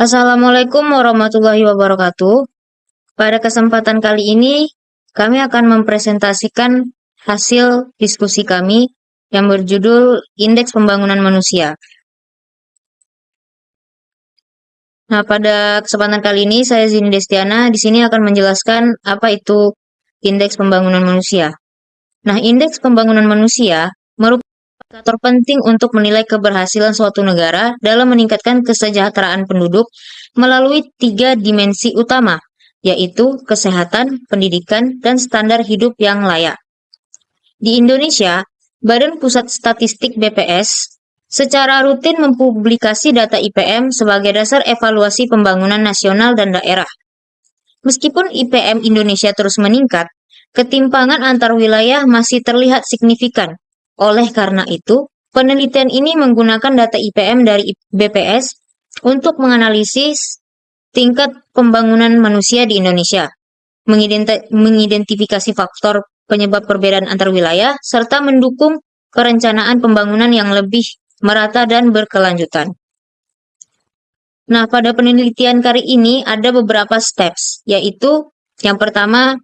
Assalamualaikum warahmatullahi wabarakatuh. Pada kesempatan kali ini, kami akan mempresentasikan hasil diskusi kami yang berjudul Indeks Pembangunan Manusia. Nah, pada kesempatan kali ini, saya Zini Destiana di sini akan menjelaskan apa itu Indeks Pembangunan Manusia. Nah, Indeks Pembangunan Manusia merupakan indikator penting untuk menilai keberhasilan suatu negara dalam meningkatkan kesejahteraan penduduk melalui 3 dimensi utama, yaitu kesehatan, pendidikan, dan standar hidup yang layak. Di Indonesia, Badan Pusat Statistik (BPS) secara rutin mempublikasi data IPM sebagai dasar evaluasi pembangunan nasional dan daerah. Meskipun IPM Indonesia terus meningkat, ketimpangan antar wilayah masih terlihat signifikan. Oleh karena itu, penelitian ini menggunakan data IPM dari BPS untuk menganalisis tingkat pembangunan manusia di Indonesia, mengidentifikasi faktor penyebab perbedaan antar wilayah, serta mendukung perencanaan pembangunan yang lebih merata dan berkelanjutan. Nah, pada penelitian kali ini ada beberapa steps, yaitu yang pertama,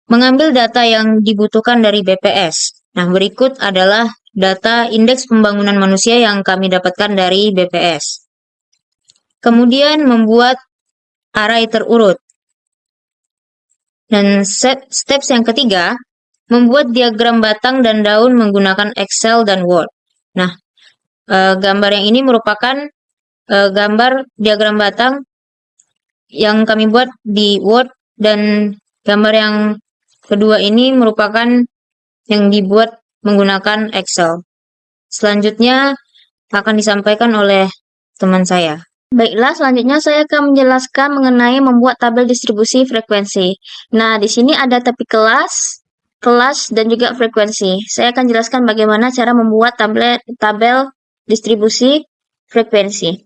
mengambil data yang dibutuhkan dari BPS. Nah, berikut adalah data Indeks Pembangunan Manusia yang kami dapatkan dari BPS. Kemudian membuat array terurut. Dan steps yang ketiga, membuat diagram batang dan daun menggunakan Excel dan Word. Nah, gambar yang ini merupakan gambar diagram batang yang kami buat di Word, dan gambar yang kedua ini merupakan yang dibuat menggunakan Excel. Selanjutnya akan disampaikan oleh teman saya. Baiklah, selanjutnya saya akan menjelaskan mengenai membuat tabel distribusi frekuensi. Nah, di sini ada topik kelas, dan juga frekuensi. Saya akan jelaskan bagaimana cara membuat tabel distribusi frekuensi.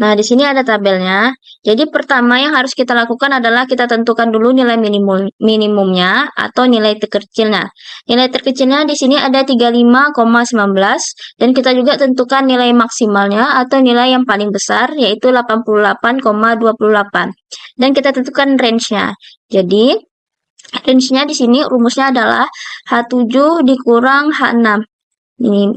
Nah, di sini ada tabelnya. Jadi, pertama yang harus kita lakukan adalah kita tentukan dulu nilai minimumnya atau nilai terkecilnya. Nilai terkecilnya di sini ada 35,19 dan kita juga tentukan nilai maksimalnya atau nilai yang paling besar yaitu 88,28. Dan kita tentukan range-nya. Jadi, range-nya di sini rumusnya adalah H7 dikurang H6. Ini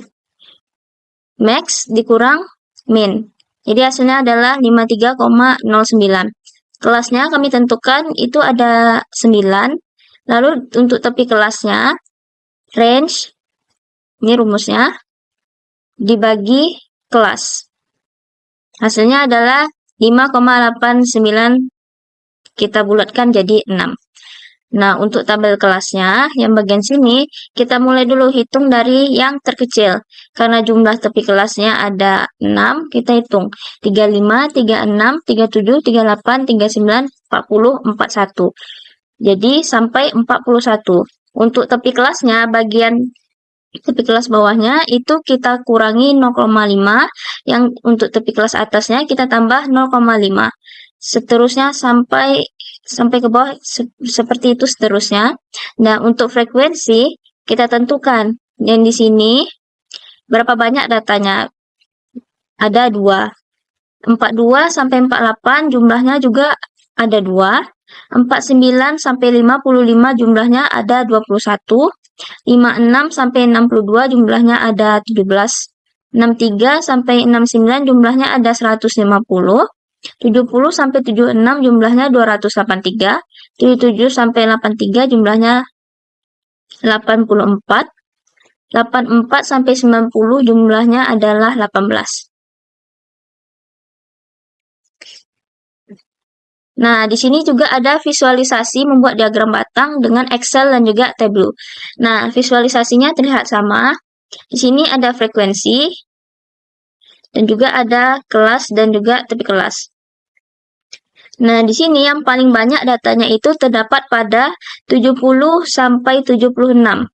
max dikurang min. Jadi hasilnya adalah 53,09. Kelasnya kami tentukan itu ada 9. Lalu untuk tepi kelasnya, range, ini rumusnya, dibagi kelas. Hasilnya adalah 5,89, kita bulatkan jadi 6. Nah, untuk tabel kelasnya, yang bagian sini, kita mulai dulu hitung dari yang terkecil. Karena jumlah tepi kelasnya ada 6, kita hitung. 35, 36, 37, 38, 39, 40, 41. Jadi, sampai 41. Untuk tepi kelasnya, bagian tepi kelas bawahnya, itu kita kurangi 0,5. Yang untuk tepi kelas atasnya, kita tambah 0,5. Seterusnya sampai ke bawah seperti itu seterusnya. Nah, untuk frekuensi kita tentukan. Dan di sini berapa banyak datanya? Ada 2. 42 sampai 48 jumlahnya juga ada 2. 49 sampai 55 jumlahnya ada 21. 56 sampai 62 jumlahnya ada 17. 63 sampai 69 jumlahnya ada 150. 70 sampai 76 jumlahnya 283, 77 sampai 83 jumlahnya 84, 84 sampai 90 jumlahnya adalah 18. Nah, di sini juga ada visualisasi membuat diagram batang dengan Excel dan juga Tableau. Nah, visualisasinya terlihat sama. Di sini ada frekuensi, dan juga ada kelas dan juga tepi kelas. Nah, di sini yang paling banyak datanya itu terdapat pada 70 sampai 76.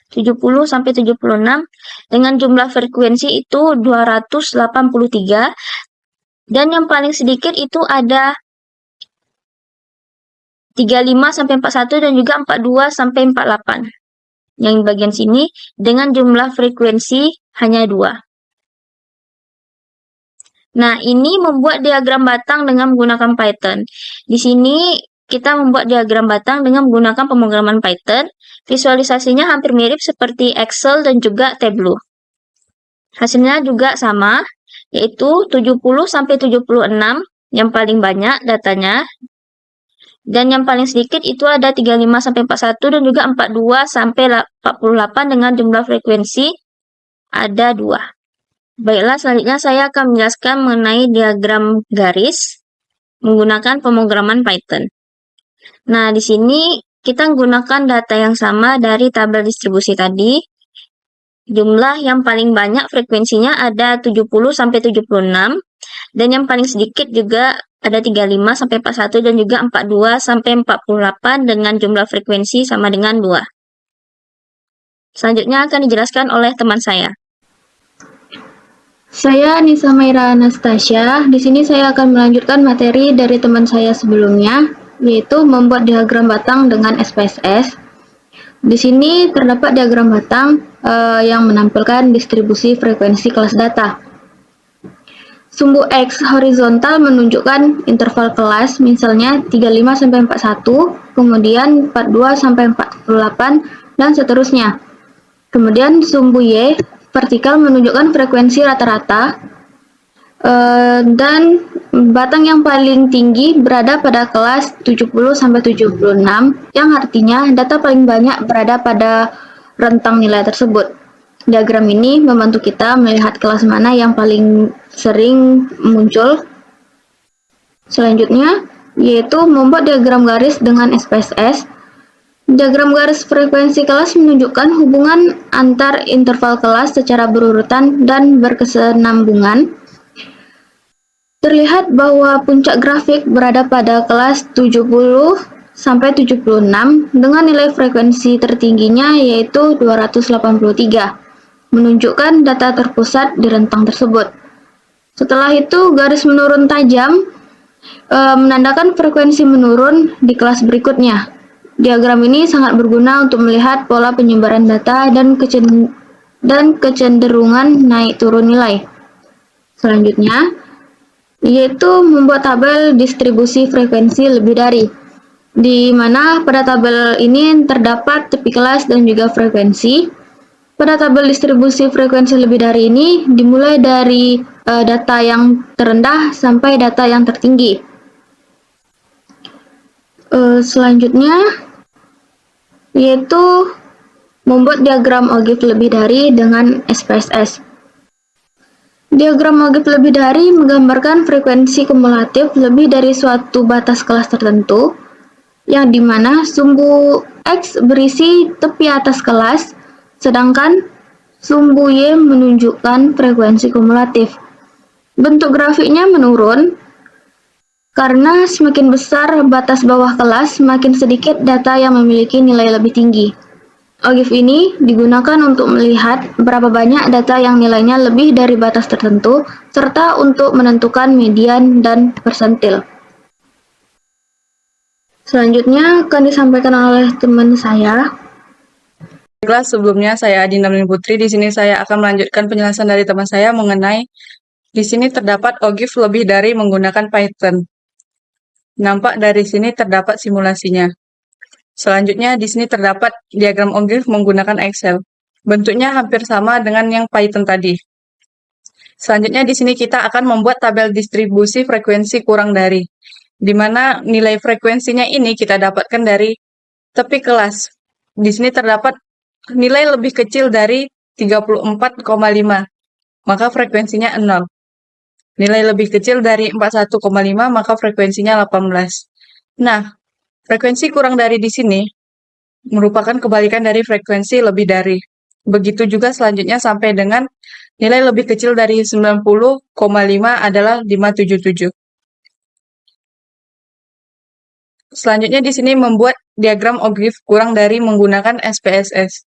70 sampai 76 dengan jumlah frekuensi itu 283, dan yang paling sedikit itu ada 35 sampai 41 dan juga 42 sampai 48. Yang bagian sini dengan jumlah frekuensi hanya 2. Nah, ini membuat diagram batang dengan menggunakan Python. Di sini kita membuat diagram batang dengan menggunakan pemrograman Python. Visualisasinya hampir mirip seperti Excel dan juga Tableau. Hasilnya juga sama, yaitu 70-76 yang paling banyak datanya. Dan yang paling sedikit itu ada 35-41 dan juga 42-48 dengan jumlah frekuensi ada 2. Baiklah, selanjutnya saya akan menjelaskan mengenai diagram garis menggunakan pemrograman Python. Nah, di sini kita menggunakan data yang sama dari tabel distribusi tadi. Jumlah yang paling banyak frekuensinya ada 70-76 dan yang paling sedikit juga ada 35-41 dan juga 42-48 dengan jumlah frekuensi sama dengan 2. Selanjutnya akan dijelaskan oleh teman saya. Saya Nisa Maira Anastasia. Di sini saya akan melanjutkan materi dari teman saya sebelumnya, yaitu membuat diagram batang dengan SPSS. Di sini terdapat diagram batang yang menampilkan distribusi frekuensi kelas data. Sumbu X horizontal menunjukkan interval kelas, misalnya 35-41, kemudian 42-48, dan seterusnya. Kemudian sumbu Y vertikal menunjukkan frekuensi rata-rata, dan batang yang paling tinggi berada pada kelas 70-76, yang artinya data paling banyak berada pada rentang nilai tersebut. Diagram ini membantu kita melihat kelas mana yang paling sering muncul. Selanjutnya, yaitu membuat diagram garis dengan SPSS. Diagram garis frekuensi kelas menunjukkan hubungan antar interval kelas secara berurutan dan berkesinambungan. Terlihat bahwa puncak grafik berada pada kelas 70-76 dengan nilai frekuensi tertingginya yaitu 283, menunjukkan data terpusat di rentang tersebut. Setelah itu, garis menurun tajam menandakan frekuensi menurun di kelas berikutnya. Diagram ini sangat berguna untuk melihat pola penyebaran data dan kecenderungan naik turun nilai. Selanjutnya, yaitu membuat tabel distribusi frekuensi lebih dari, di mana pada tabel ini terdapat tepi kelas dan juga frekuensi. Pada tabel distribusi frekuensi lebih dari ini dimulai dari data yang terendah sampai data yang tertinggi. Selanjutnya, yaitu membuat diagram OGIF lebih dari dengan SPSS. Diagram OGIF lebih dari menggambarkan frekuensi kumulatif lebih dari suatu batas kelas tertentu, yang dimana sumbu X berisi tepi atas kelas, sedangkan sumbu Y menunjukkan frekuensi kumulatif. Bentuk grafiknya menurun, karena semakin besar batas bawah kelas, semakin sedikit data yang memiliki nilai lebih tinggi. OGIF ini digunakan untuk melihat berapa banyak data yang nilainya lebih dari batas tertentu, serta untuk menentukan median dan persentil. Selanjutnya akan disampaikan oleh teman saya. Baiklah, sebelumnya saya Adinda Putri. Di sini saya akan melanjutkan penjelasan dari teman saya mengenai di sini terdapat OGIF lebih dari menggunakan Python. Nampak dari sini terdapat simulasinya. Selanjutnya di sini terdapat diagram OGIF menggunakan Excel. Bentuknya hampir sama dengan yang Python tadi. Selanjutnya di sini kita akan membuat tabel distribusi frekuensi kurang dari, di mana nilai frekuensinya ini kita dapatkan dari tepi kelas. Di sini terdapat nilai lebih kecil dari 34,5, maka frekuensinya 0. Nilai lebih kecil dari 41,5, maka frekuensinya 18. Nah, frekuensi kurang dari di sini merupakan kebalikan dari frekuensi lebih dari. Begitu juga selanjutnya sampai dengan nilai lebih kecil dari 90,5 adalah 577. Selanjutnya di sini membuat diagram OGIF kurang dari menggunakan SPSS.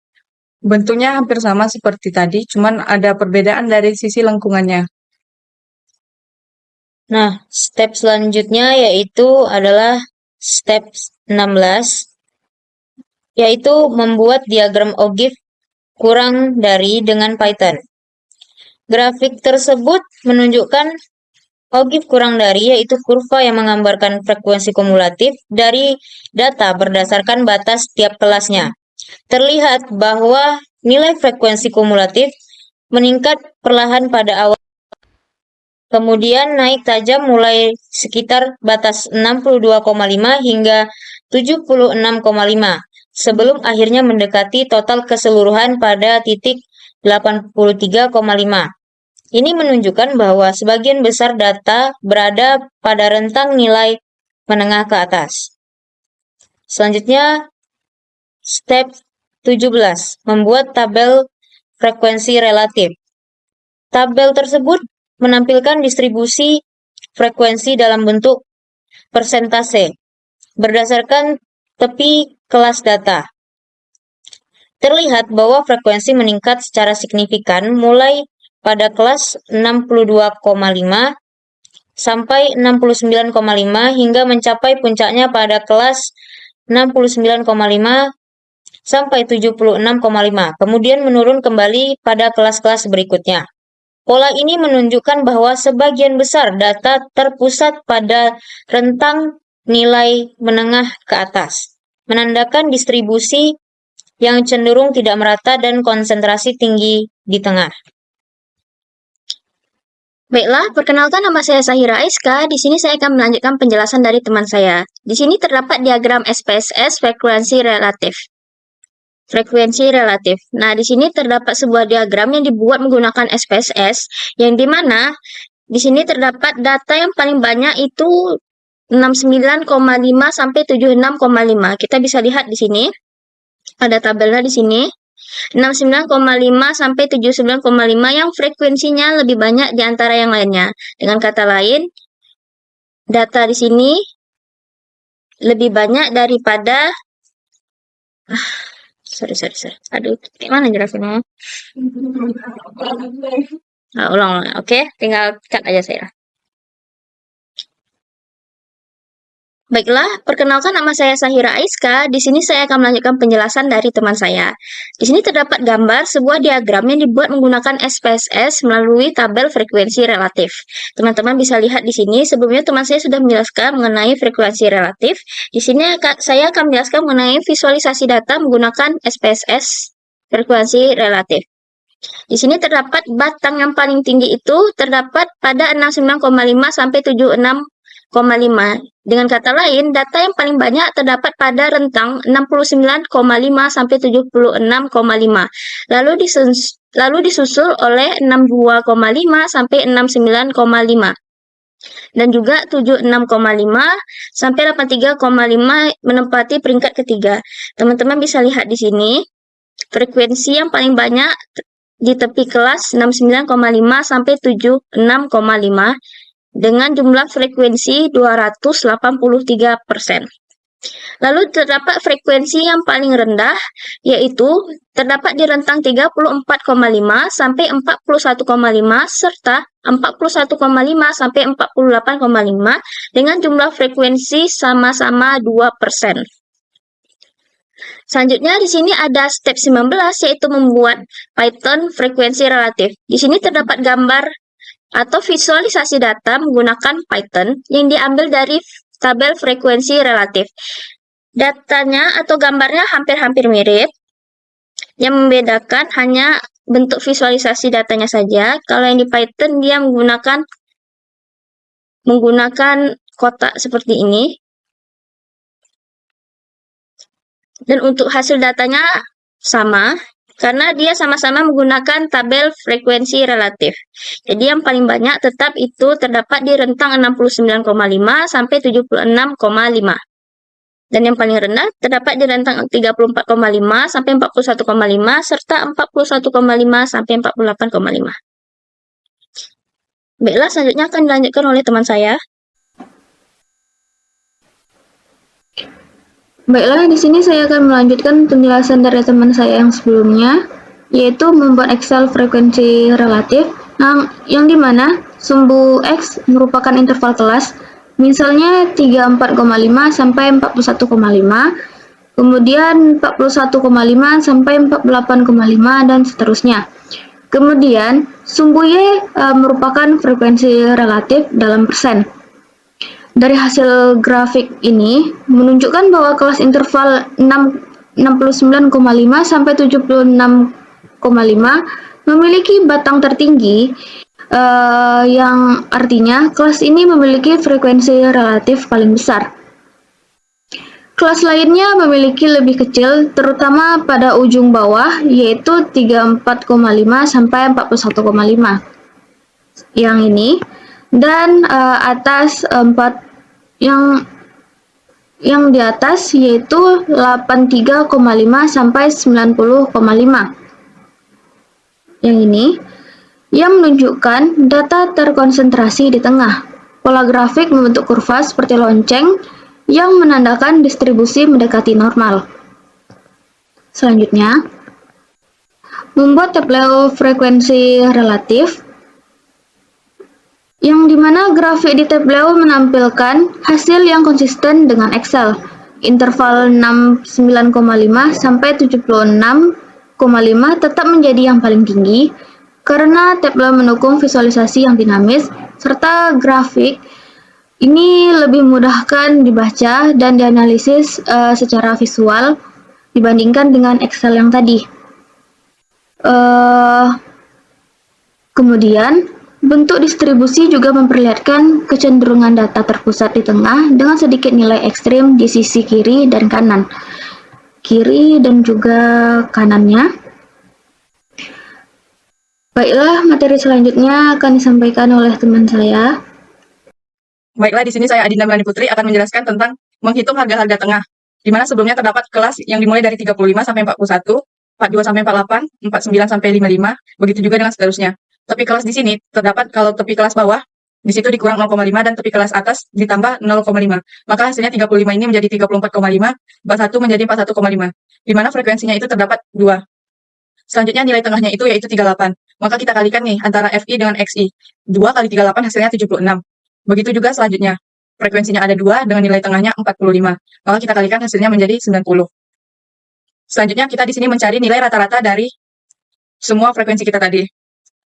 Bentuknya hampir sama seperti tadi, cuman ada perbedaan dari sisi lengkungannya. Nah, step selanjutnya yaitu adalah step 16, yaitu membuat diagram OGIF kurang dari dengan Python. Grafik tersebut menunjukkan Ogive kurang dari yaitu kurva yang menggambarkan frekuensi kumulatif dari data berdasarkan batas tiap kelasnya. Terlihat bahwa nilai frekuensi kumulatif meningkat perlahan pada awal, kemudian naik tajam mulai sekitar batas 62,5 hingga 76,5 sebelum akhirnya mendekati total keseluruhan pada titik 83,5. Ini menunjukkan bahwa sebagian besar data berada pada rentang nilai menengah ke atas. Selanjutnya, step 17, membuat tabel frekuensi relatif. Tabel tersebut menampilkan distribusi frekuensi dalam bentuk persentase berdasarkan tepi kelas data. Terlihat bahwa frekuensi meningkat secara signifikan mulai pada kelas 62,5 sampai 69,5 hingga mencapai puncaknya pada kelas 69,5 sampai 76,5, kemudian menurun kembali pada kelas-kelas berikutnya. Pola ini menunjukkan bahwa sebagian besar data terpusat pada rentang nilai menengah ke atas, menandakan distribusi yang cenderung tidak merata dan konsentrasi tinggi di tengah. Baiklah, perkenalkan nama saya Sahira Aiska. Di sini saya akan melanjutkan penjelasan dari teman saya. Di sini terdapat diagram SPSS frekuensi relatif. Nah, di sini terdapat sebuah diagram yang dibuat menggunakan SPSS, yang dimana di sini terdapat data yang paling banyak itu 69,5 sampai 76,5. Kita bisa lihat di sini. Ada tabelnya di sini. 69,5 sampai 79,5 yang frekuensinya lebih banyak di antara yang lainnya. Dengan kata lain, data di sini lebih banyak daripada sorry. Aduh, gimana jelasinnya? Ulang. Oke, tinggal cut aja saya. Baiklah, perkenalkan nama saya Sahira Aiska. Di sini saya akan melanjutkan penjelasan dari teman saya. Di sini terdapat gambar sebuah diagram yang dibuat menggunakan SPSS melalui tabel frekuensi relatif. Teman-teman bisa lihat di sini. Sebelumnya teman saya sudah menjelaskan mengenai frekuensi relatif. Di sini saya akan menjelaskan mengenai visualisasi data menggunakan SPSS frekuensi relatif. Di sini terdapat batang yang paling tinggi itu terdapat pada 69,5 sampai 76,5. Dengan kata lain, data yang paling banyak terdapat pada rentang 69,5 sampai 76,5. Lalu disusul oleh 62,5 sampai 69,5. Dan juga 76,5 sampai 83,5 menempati peringkat ketiga. Teman-teman bisa lihat di sini, frekuensi yang paling banyak di tepi kelas 69,5 sampai 76,5 dengan jumlah frekuensi 283%. Lalu terdapat frekuensi yang paling rendah, yaitu terdapat di rentang 34,5 sampai 41,5 serta 41,5 sampai 48,5 dengan jumlah frekuensi sama-sama 2%. Selanjutnya di sini ada step 19 yaitu membuat Python frekuensi relatif. Di sini terdapat gambar atau visualisasi data menggunakan Python yang diambil dari tabel frekuensi relatif. Datanya atau gambarnya hampir-hampir mirip. Yang membedakan hanya bentuk visualisasi datanya saja. Kalau yang di Python dia menggunakan kotak seperti ini. Dan untuk hasil datanya sama, karena dia sama-sama menggunakan tabel frekuensi relatif. Jadi yang paling banyak tetap itu terdapat di rentang 69,5 sampai 76,5. Dan yang paling rendah terdapat di rentang 34,5 sampai 41,5 serta 41,5 sampai 48,5. Baiklah, selanjutnya akan dilanjutkan oleh teman saya. Baiklah, di sini saya akan melanjutkan penjelasan dari teman saya yang sebelumnya, yaitu membuat Excel frekuensi relatif, yang dimana sumbu X merupakan interval kelas, misalnya 34,5 sampai 41,5, kemudian 41,5 sampai 48,5, dan seterusnya. Kemudian, sumbu Y merupakan frekuensi relatif dalam persen. Dari hasil grafik ini menunjukkan bahwa kelas interval 69,5 sampai 76,5 memiliki batang tertinggi, yang artinya kelas ini memiliki frekuensi relatif paling besar. Kelas lainnya memiliki lebih kecil, terutama pada ujung bawah, yaitu 34,5 sampai 41,5. Yang ini, dan atas 4 yang di atas yaitu 83,5 sampai 90,5. Yang ini yang menunjukkan data terkonsentrasi di tengah. Pola grafik membentuk kurva seperti lonceng yang menandakan distribusi mendekati normal. Selanjutnya, membuat tabel frekuensi relatif, yang dimana grafik di tabel menampilkan hasil yang konsisten dengan Excel. Interval 69,5 sampai 76,5 tetap menjadi yang paling tinggi karena tabel mendukung visualisasi yang dinamis, serta grafik ini lebih mudahkan dibaca dan dianalisis secara visual dibandingkan dengan Excel yang tadi. Kemudian, bentuk distribusi juga memperlihatkan kecenderungan data terpusat di tengah dengan sedikit nilai ekstrim di sisi kiri dan kanan. Kiri dan juga kanannya. Baiklah, materi selanjutnya akan disampaikan oleh teman saya. Baiklah, di sini saya Adinda Melani Putri akan menjelaskan tentang menghitung harga-harga tengah, di mana sebelumnya terdapat kelas yang dimulai dari 35 sampai 41, 42 sampai 48, 49 sampai 55, begitu juga dengan seterusnya. Tepi kelas di sini terdapat kalau tepi kelas bawah, di situ dikurang 0,5 dan tepi kelas atas ditambah 0,5. Maka hasilnya 35 ini menjadi 34,5, 41 menjadi 41,5, di mana frekuensinya itu terdapat 2. Selanjutnya nilai tengahnya itu yaitu 38. Maka kita kalikan nih antara FI dengan XI. 2 kali 38 hasilnya 76. Begitu juga selanjutnya. Frekuensinya ada 2 dengan nilai tengahnya 45. Maka kita kalikan hasilnya menjadi 90. Selanjutnya kita di sini mencari nilai rata-rata dari semua frekuensi kita tadi.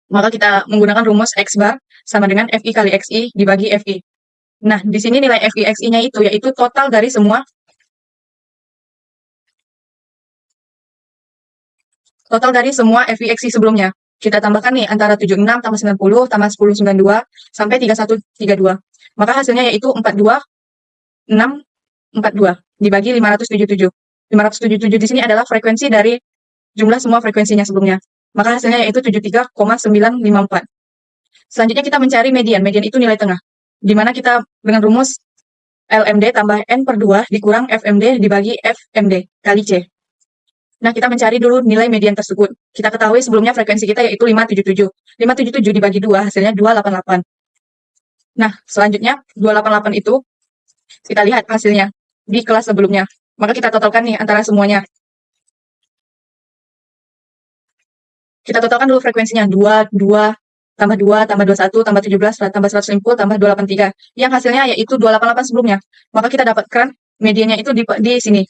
Maka kita menggunakan rumus X bar sama dengan FI kali XI dibagi FI. Nah, di sini nilai FI XI-nya itu yaitu total dari semua FI XI sebelumnya. Kita tambahkan nih antara 76 tambah 90 tambah 1092 sampai 3132. Maka hasilnya yaitu 42642 dibagi 577. 577 di sini adalah frekuensi dari jumlah semua frekuensinya sebelumnya. Maka hasilnya yaitu 73,954. Selanjutnya kita mencari median. Median itu nilai tengah. Di mana kita dengan rumus LMD tambah N per 2 dikurang FMD dibagi FMD kali C. Nah, kita mencari dulu nilai median tersebut. Kita ketahui sebelumnya frekuensi kita yaitu 577. 577 dibagi 2, hasilnya 288. Nah, selanjutnya 288 itu kita lihat hasilnya di kelas sebelumnya. Maka kita totalkan nih antara semuanya. Kita totalkan dulu frekuensinya 2, 2, tambah 2, tambah 21, tambah 17, tambah 150, tambah 283. Yang hasilnya yaitu 288 sebelumnya. Maka kita dapatkan mediannya itu di sini.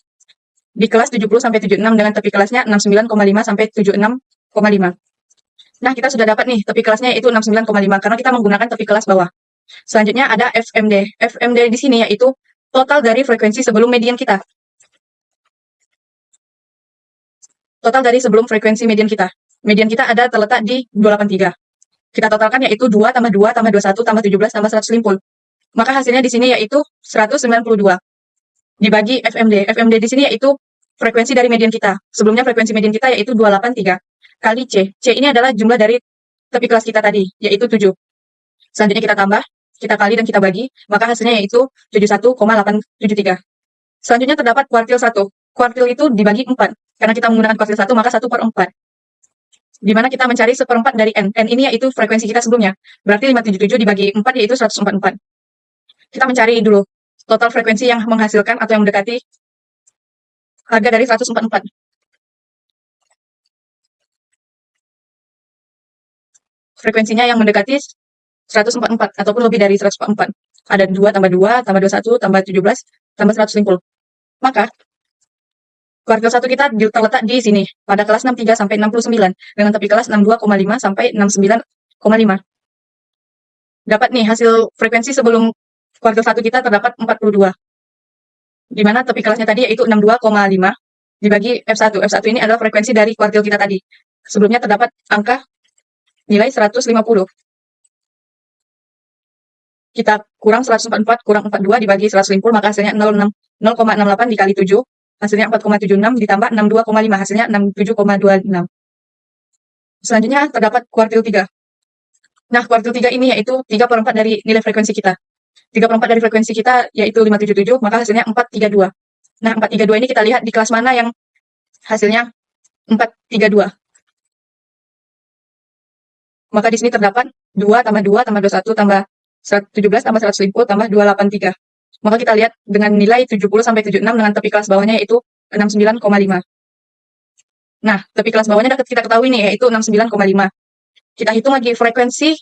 Di kelas 70 sampai 76 dengan tepi kelasnya 69,5 sampai 76,5. Nah, kita sudah dapat nih tepi kelasnya yaitu 69,5 karena kita menggunakan tepi kelas bawah. Selanjutnya ada FMD. FMD di sini yaitu total dari frekuensi sebelum median kita. Total dari sebelum frekuensi median kita. Median kita ada terletak di 283. Kita totalkan yaitu 2 tambah 2 tambah 21 tambah 17 tambah 150. Maka hasilnya di sini yaitu 192 dibagi FMD. FMD di sini yaitu frekuensi dari median kita. Sebelumnya frekuensi median kita yaitu 283 kali C. C ini adalah jumlah dari tepi kelas kita tadi, yaitu 7. Selanjutnya kita tambah, kita kali dan kita bagi, maka hasilnya yaitu 71,873. Selanjutnya terdapat kuartil 1. Kuartil itu dibagi 4. Karena kita menggunakan kuartil 1, maka 1/4. Di mana kita mencari 1/4 dari N. N ini yaitu frekuensi kita sebelumnya. Berarti 577 dibagi 4 yaitu 144. Kita mencari dulu total frekuensi yang menghasilkan atau yang mendekati harga dari 144. Frekuensinya yang mendekati 144 ataupun lebih dari 144. Ada 2 tambah 2 tambah 21 tambah 17 tambah 150. Maka Kuartil 1 kita terletak di sini, pada kelas 63 sampai 69, dengan tepi kelas 62,5 sampai 69,5. Dapat nih hasil frekuensi sebelum kuartil 1 kita terdapat 42. Di mana tepi kelasnya tadi yaitu 62,5 dibagi F1. F1 ini adalah frekuensi dari kuartil kita tadi. Sebelumnya terdapat angka nilai 150. Kita kurang 144 kurang 42 dibagi 150, maka hasilnya 0,68 dikali 7, hasilnya 4,76 ditambah 62,5, hasilnya 67,26. Selanjutnya terdapat kuartil 3. Nah, kuartil 3 ini yaitu 3/4 dari nilai frekuensi kita. 3/4 dari frekuensi kita yaitu 577, maka hasilnya 432. Nah, 432 ini kita lihat di kelas mana yang hasilnya 432. Maka di sini terdapat 2 tambah 2 tambah 21 tambah 117 tambah 150 tambah 283. Maka kita lihat dengan nilai 70 sampai 76 dengan tepi kelas bawahnya yaitu 69,5. Nah, tepi kelas bawahnya dapat kita ketahui nih yaitu 69,5. Kita hitung lagi frekuensi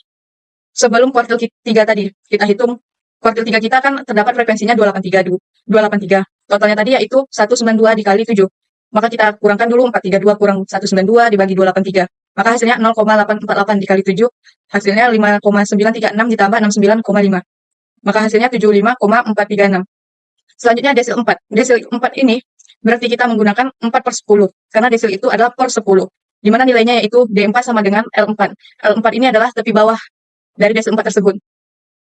sebelum kuartil 3 tadi. Kita hitung kuartil 3 kita kan terdapat frekuensinya 283. Totalnya tadi yaitu 192 dikali 7. Maka kita kurangkan dulu 432 kurang 192 dibagi 283. Maka hasilnya 0,848 dikali 7. Hasilnya 5,936 ditambah 69,5. Maka hasilnya 75,436. Selanjutnya desil 4. Desil 4 ini berarti kita menggunakan 4/10. Karena desil itu adalah per 10. Di mana nilainya yaitu D4 sama dengan L4. L4 ini adalah tepi bawah dari desil 4 tersebut.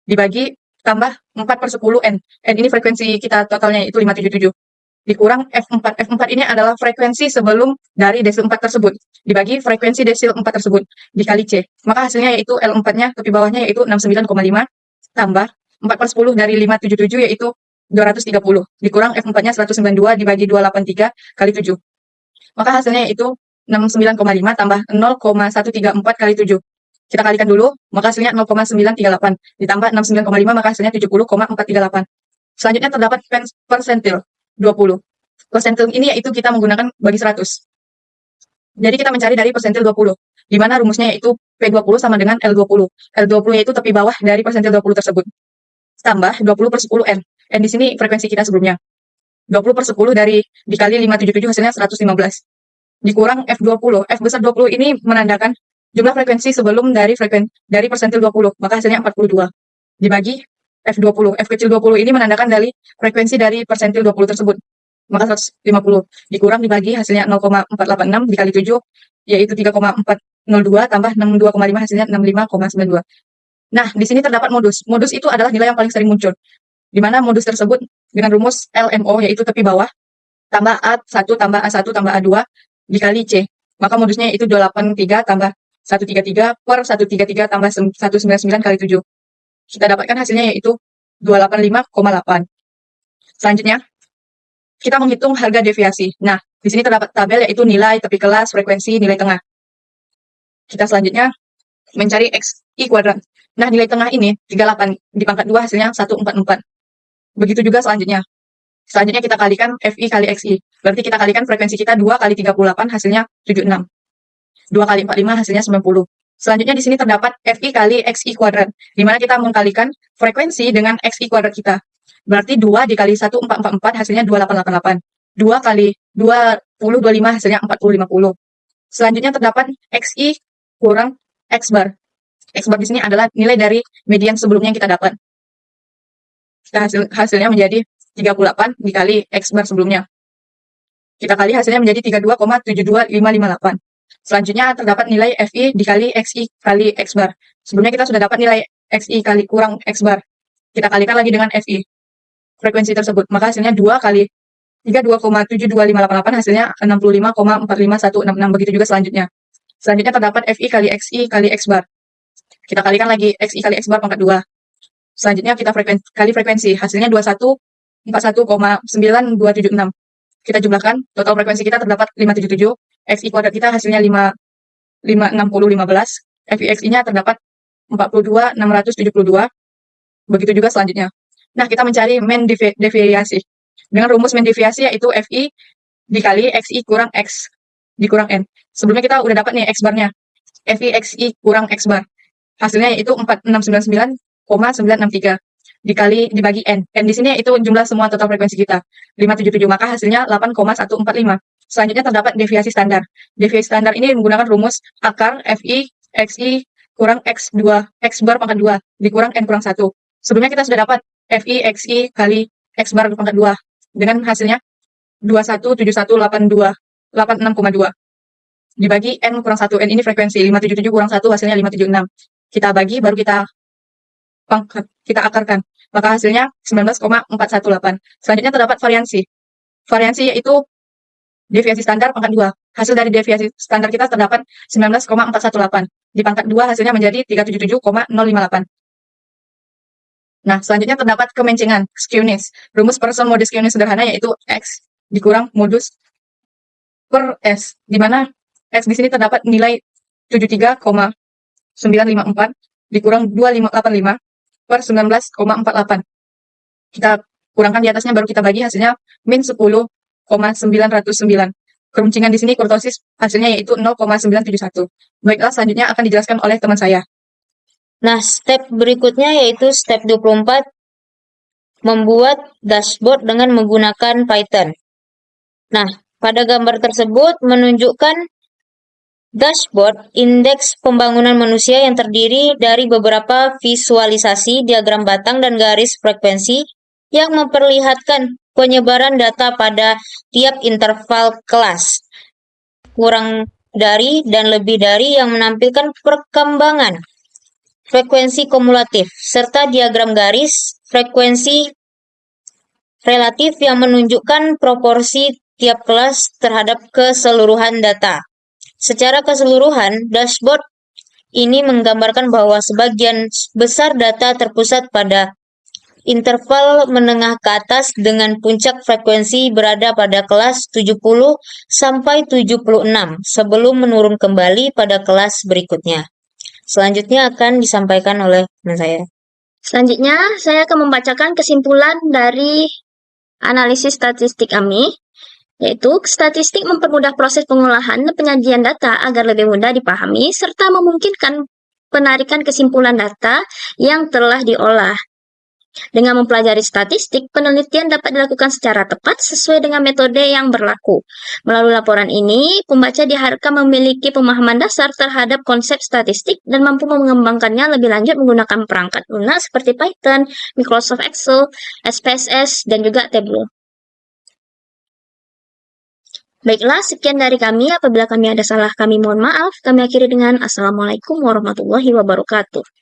Dibagi tambah 4/10 N. N ini frekuensi kita totalnya itu 577. Dikurang F4. F4 ini adalah frekuensi sebelum dari desil 4 tersebut. Dibagi frekuensi desil 4 tersebut. Dikali C. Maka hasilnya yaitu L4-nya, tepi bawahnya yaitu 69,5. Tambah 4/10 dari 577 yaitu 230. Dikurang F4-nya 192 dibagi 283 kali 7. Maka hasilnya yaitu 69,5 tambah 0,134 kali 7. Kita kalikan dulu, maka hasilnya 0,938. Ditambah 69,5, maka hasilnya 70,438. Selanjutnya terdapat persentil 20. Persentil ini yaitu kita menggunakan bagi 100. Jadi kita mencari dari persentil 20. Di mana rumusnya yaitu P20 sama dengan L20. L20 yaitu tepi bawah dari persentil 20 tersebut. Tambah 20/10 N. N di sini frekuensi kita sebelumnya. 20/10 dikali 577 hasilnya 115. Dikurang F20. F besar 20 ini menandakan jumlah frekuensi sebelum dari persentil 20. Maka hasilnya 42. Dibagi F20. F kecil 20 ini menandakan dari frekuensi dari persentil 20 tersebut. Maka 150. Dikurang dibagi hasilnya 0,486 dikali 7 yaitu 3,402 tambah 62,5 hasilnya 65,92. Nah, di sini terdapat modus. Modus itu adalah nilai yang paling sering muncul. Di mana modus tersebut dengan rumus LMO yaitu tepi bawah tambah A1 tambah A1 tambah A2 dikali C. Maka modusnya itu 283 tambah 133 per 133 tambah 199 kali 7. Kita dapatkan hasilnya yaitu 285,8. Selanjutnya, kita menghitung harga deviasi. Nah, di sini terdapat tabel yaitu nilai tepi kelas, frekuensi, nilai tengah. Kita selanjutnya mencari XI kuadrat. Nah, nilai tengah ini 38 dipangkat 2 hasilnya 144. Begitu juga selanjutnya. Selanjutnya kita kalikan FI kali XI. Berarti kita kalikan frekuensi kita 2 kali 38 hasilnya 76. 2 kali 45 hasilnya 90. Selanjutnya di sini terdapat FI kali XI kuadrat. Di mana kita mengkalikan frekuensi dengan XI kuadrat kita. Berarti 2 dikali 1444 hasilnya 2888. 2 kali 2025 hasilnya 4050. Selanjutnya terdapat XI kurang X bar. X bar di sini adalah nilai dari median sebelumnya yang kita dapat. Hasilnya menjadi 38 dikali X bar sebelumnya. Kita kali hasilnya menjadi 32,72558. Selanjutnya terdapat nilai FI dikali XI kali X bar. Sebelumnya kita sudah dapat nilai XI kali kurang X bar. Kita kalikan lagi dengan FI. Frekuensi tersebut. Maka hasilnya 2 kali 32,72588 hasilnya 65,45166. Begitu juga selanjutnya. Selanjutnya terdapat FI kali XI kali X bar. Kita kalikan lagi XI kali X bar pangkat 2. Selanjutnya kita kali frekuensi. Hasilnya 2141,9276. Kita jumlahkan. Total frekuensi kita terdapat 577. XI kuadrat kita hasilnya 56015. FI XI-nya terdapat 42,672. Begitu juga selanjutnya. Nah, kita mencari mean deviasi. Dengan rumus mean deviasi yaitu FI dikali XI kurang X dikurang N. Sebelumnya kita udah dapat nih X barnya. FI XI kurang X bar. Hasilnya yaitu 4699,963. dibagi N. N di sini itu jumlah semua total frekuensi kita, 577, maka hasilnya 8,145. Selanjutnya terdapat deviasi standar. Deviasi standar ini menggunakan rumus akar FI XI kurang X2, X bar pangkat 2 dikurang N kurang 1. Sebelumnya kita sudah dapat FI XI kali X bar pangkat 2 dengan hasilnya 217182 86,2 dibagi N kurang 1. N ini frekuensi, 577 kurang 1 hasilnya 576. Kita bagi baru kita akarkan, maka hasilnya 19,418. Selanjutnya terdapat variansi. Variansi yaitu deviasi standar pangkat 2. Hasil dari deviasi standar kita terdapat 19,418. Di pangkat 2 hasilnya menjadi 377,058. Nah, selanjutnya terdapat kemencengan, skewness. Rumus Person mode skewness sederhana yaitu X dikurang modus per S, di mana X di sini terdapat nilai 73,954 dikurang 2585 per 19,48. Kita kurangkan di atasnya baru kita bagi hasilnya min 10,909. Keruncungan di sini kurtosis hasilnya yaitu 0,971. Baiklah, selanjutnya akan dijelaskan oleh teman saya. Nah, step berikutnya yaitu step 24, membuat dashboard dengan menggunakan Python. Nah, pada gambar tersebut menunjukkan dashboard indeks pembangunan manusia yang terdiri dari beberapa visualisasi, diagram batang, dan garis frekuensi yang memperlihatkan penyebaran data pada tiap interval kelas, kurang dari dan lebih dari, yang menampilkan perkembangan frekuensi kumulatif, serta diagram garis frekuensi relatif yang menunjukkan proporsi tiap kelas terhadap keseluruhan data. Secara keseluruhan, dashboard ini menggambarkan bahwa sebagian besar data terpusat pada interval menengah ke atas dengan puncak frekuensi berada pada kelas 70 sampai 76 sebelum menurun kembali pada kelas berikutnya. Selanjutnya akan disampaikan oleh teman saya. Selanjutnya, saya akan membacakan kesimpulan dari analisis statistik kami, yaitu statistik mempermudah proses pengolahan dan penyajian data agar lebih mudah dipahami serta memungkinkan penarikan kesimpulan data yang telah diolah. Dengan mempelajari statistik, penelitian dapat dilakukan secara tepat sesuai dengan metode yang berlaku. Melalui laporan ini, pembaca diharapkan memiliki pemahaman dasar terhadap konsep statistik dan mampu mengembangkannya lebih lanjut menggunakan perangkat lunak seperti Python, Microsoft Excel, SPSS, dan juga Tableau. Baiklah, sekian dari kami. Apabila kami ada salah, kami mohon maaf. Kami akhiri dengan Assalamualaikum warahmatullahi wabarakatuh.